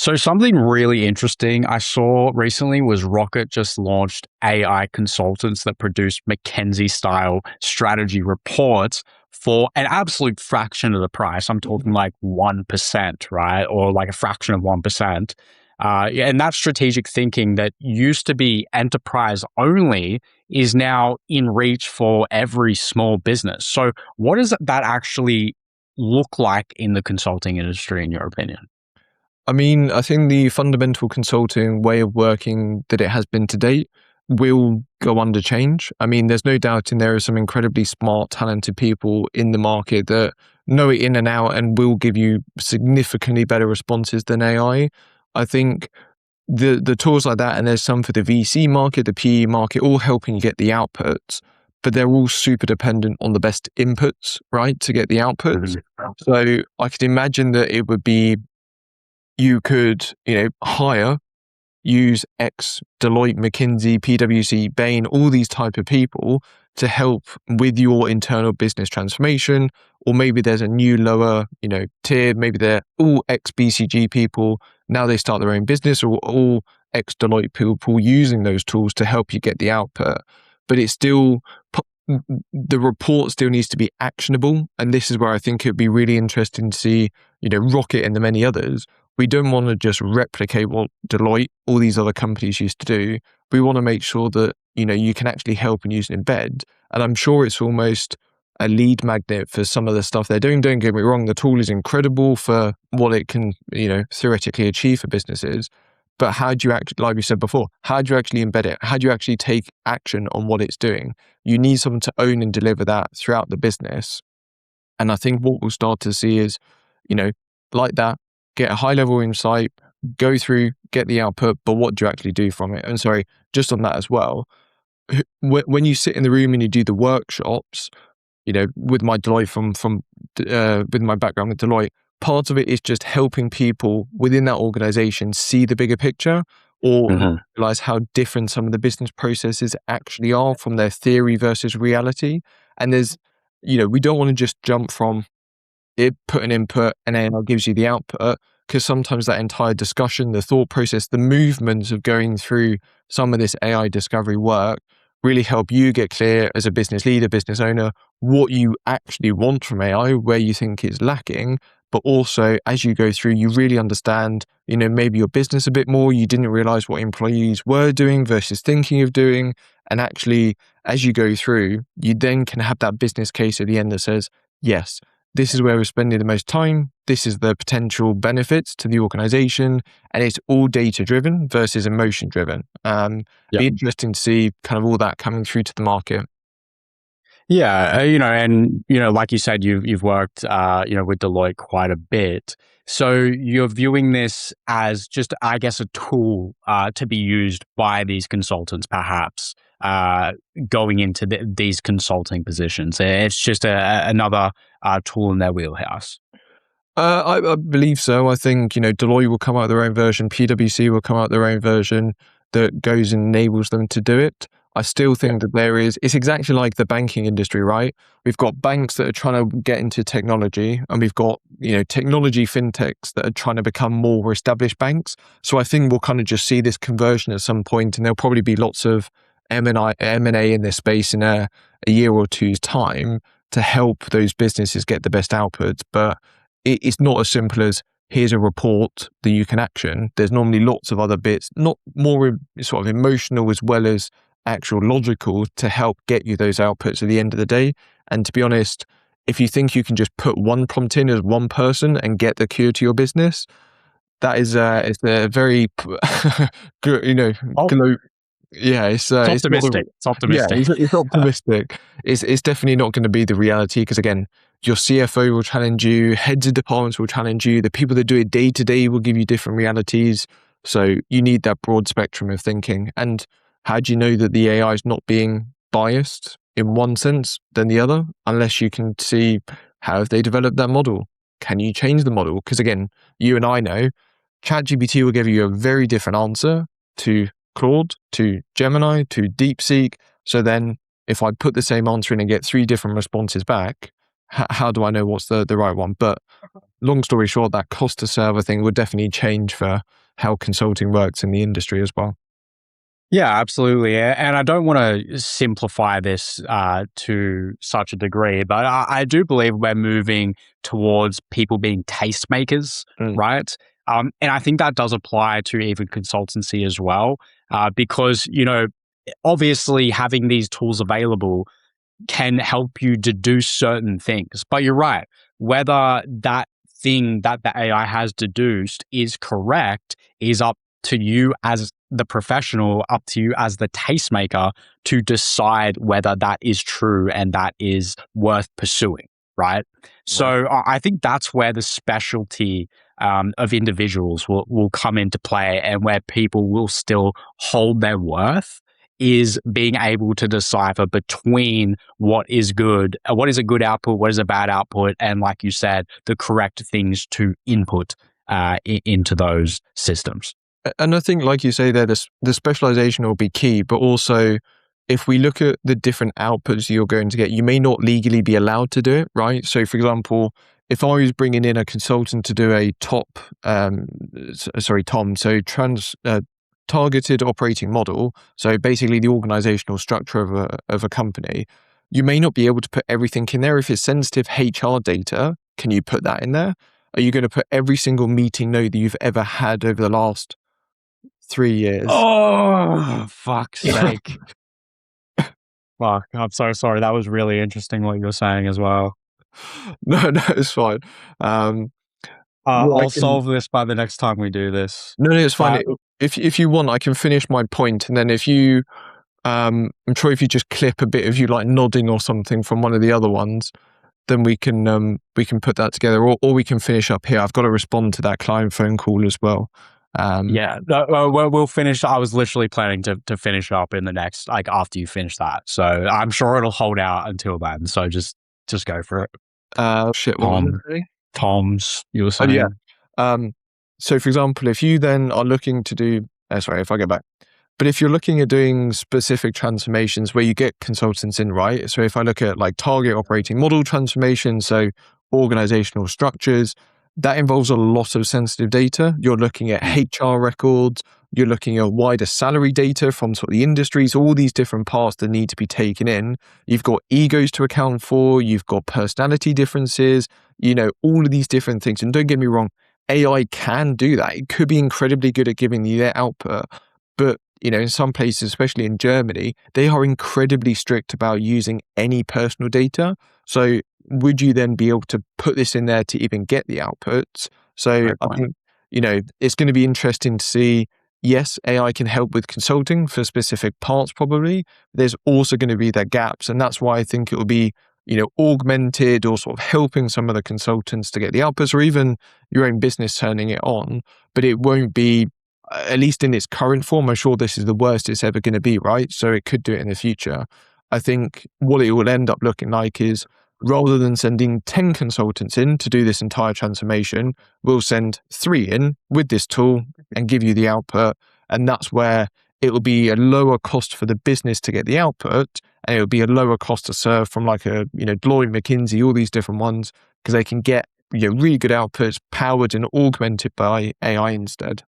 So something really interesting I saw recently was Rocket just launched AI consultants that produce McKinsey-style strategy reports for an absolute fraction of the price. I'm talking like 1%, right? Or like a fraction of 1%. Yeah, and that strategic thinking that used to be enterprise only is now in reach for every small business. So what does that actually look like in the consulting industry, in your opinion? I mean, I think the fundamental consulting way of working that it has been to date will go under change. I mean, there's no doubting there are some incredibly smart, talented people in the market that know it in and out and will give you significantly better responses than AI. I think the tools like that, and there's some for the VC market, the PE market, all helping you get the outputs, but they're all super dependent on the best inputs, right, to get the outputs. So I could imagine that it would be you could, use X, Deloitte, McKinsey, PwC, Bain, all these type of people to help with your internal business transformation. Or maybe there's a new lower, tier. Maybe they're all ex BCG people. Now they start their own business, or all ex Deloitte people using those tools to help you get the output. But it's still, the report still needs to be actionable. And this is where I think it'd be really interesting to see, Rocket and the many others. We don't want to just replicate what Deloitte, all these other companies used to do. We want to make sure that, you can actually help and use and embed. And I'm sure it's almost a lead magnet for some of the stuff they're doing. Don't get me wrong, the tool is incredible for what it can, theoretically achieve for businesses. But how do you actually, like we said before, how do you actually embed it? How do you actually take action on what it's doing? You need someone to own and deliver that throughout the business. And I think what we'll start to see is, like that, get a high level insight, go through, get the output, but what do you actually do from it? And sorry, just on that as well, when you sit in the room and you do the workshops, with my Deloitte with my background with Deloitte, part of it is just helping people within that organization see the bigger picture, or realize how different some of the business processes actually are from their theory versus reality. And there's, we don't want to just jump from put an input and AI gives you the output, because sometimes that entire discussion, the thought process, the movements of going through some of this AI discovery work really help you get clear as a business leader, business owner, what you actually want from AI, where you think it's lacking. But also, as you go through, you really understand, maybe your business a bit more. You didn't realize what employees were doing versus thinking of doing. And actually, as you go through, you then can have that business case at the end that says, yes, this is where we're spending the most time. This is the potential benefits to the organization. And it's all data driven versus emotion driven. Be interesting to see kind of all that coming through to the market. Yeah, like you said, you've worked, with Deloitte quite a bit. So you're viewing this as just, I guess, a tool to be used by these consultants, perhaps going into these consulting positions. It's just another tool in their wheelhouse. I believe so. I think, Deloitte will come out with their own version. PwC will come out with their own version that goes and enables them to do it. I still think that it's exactly like the banking industry, right? We've got banks that are trying to get into technology, and we've got, technology fintechs that are trying to become more established banks. So I think we'll kind of just see this conversion at some point, and there'll probably be lots of M&A in this space in a year or two's time to help those businesses get the best outputs. But it's not as simple as here's a report that you can action. There's normally lots of other bits, not more sort of emotional as well as actual logical, to help get you those outputs at the end of the day. And to be honest, if you think you can just put one prompt in as one person and get the cure to your business, that is it's a very good, yeah, It's it's not optimistic. It's optimistic. it's optimistic. It's definitely not going to be the reality, because again, your CFO will challenge you, heads of departments will challenge you, the people that do it day to day will give you different realities. So you need that broad spectrum of thinking. And how do you know that the AI is not being biased in one sense than the other, unless you can see how have they developed that model? Can you change the model? Because again, you and I know ChatGPT will give you a very different answer to Claude, to Gemini, to DeepSeek. So then if I put the same answer in and get 3 different responses back, how do I know what's the right one? But long story short, that cost to serve, I think, would definitely change for how consulting works in the industry as well. Yeah, absolutely. And I don't want to simplify this to such a degree, but I do believe we're moving towards people being tastemakers, Mm. right? And I think that does apply to even consultancy as well, because, obviously having these tools available can help you deduce certain things. But you're right, whether that thing that the AI has deduced is correct is up to you as the professional, up to you as the tastemaker to decide whether that is true and that is worth pursuing, right? Right. So I think that's where the specialty of individuals will come into play, and where people will still hold their worth is being able to decipher between what is good, what is a good output, what is a bad output, and like you said, the correct things to input into those systems. And I think, like you say there, the specialization will be key, but also if we look at the different outputs you're going to get, you may not legally be allowed to do it, right? So, for example, if I was bringing in a consultant to do a TOM, so targeted operating model, so basically the organizational structure of a company, you may not be able to put everything in there. If it's sensitive HR data, can you put that in there? Are you going to put every single meeting note that you've ever had over the last 3 years? Oh, fuck's sake. Fuck, I'm so sorry. That was really interesting what you were saying as well. No, it's fine. What I I'll can solve this by the next time we do this. No, it's fine. But If you want, I can finish my point, and then if you, I'm sure if you just clip a bit of you like nodding or something from one of the other ones, then we can put that together, or we can finish up here. I've got to respond to that client phone call as well. yeah, no, we'll finish. I was literally planning to finish up in the next, like after you finish that. So I'm sure it'll hold out until then. So just go for it. Shit, what was Tom, it? Say? Tom's, you were Oh yeah. saying? So for example, if you then are looking to do, sorry, if I go back. But if you're looking at doing specific transformations where you get consultants in, right? So if I look at like target operating model transformation, so organizational structures, that involves a lot of sensitive data. You're looking at HR records, you're looking at wider salary data from sort of the industries, all these different parts that need to be taken in. You've got egos to account for, you've got personality differences, all of these different things. And don't get me wrong, AI can do that. It could be incredibly good at giving you their output. But in some places, especially in Germany, they are incredibly strict about using any personal data. So would you then be able to put this in there to even get the outputs? So Great I point. think, it's going to be interesting to see, yes, AI can help with consulting for specific parts probably. There's also going to be their gaps. And that's why I think it will be, augmented or sort of helping some of the consultants to get the outputs, or even your own business turning it on. But it won't be, at least in its current form, I'm sure this is the worst it's ever going to be, right? So it could do it in the future. I think what it will end up looking like is, rather than sending 10 consultants in to do this entire transformation, we'll send 3 in with this tool and give you the output. And that's where it will be a lower cost for the business to get the output, and it will be a lower cost to serve from like a, Deloitte, McKinsey, all these different ones, because they can get really good outputs powered and augmented by AI instead.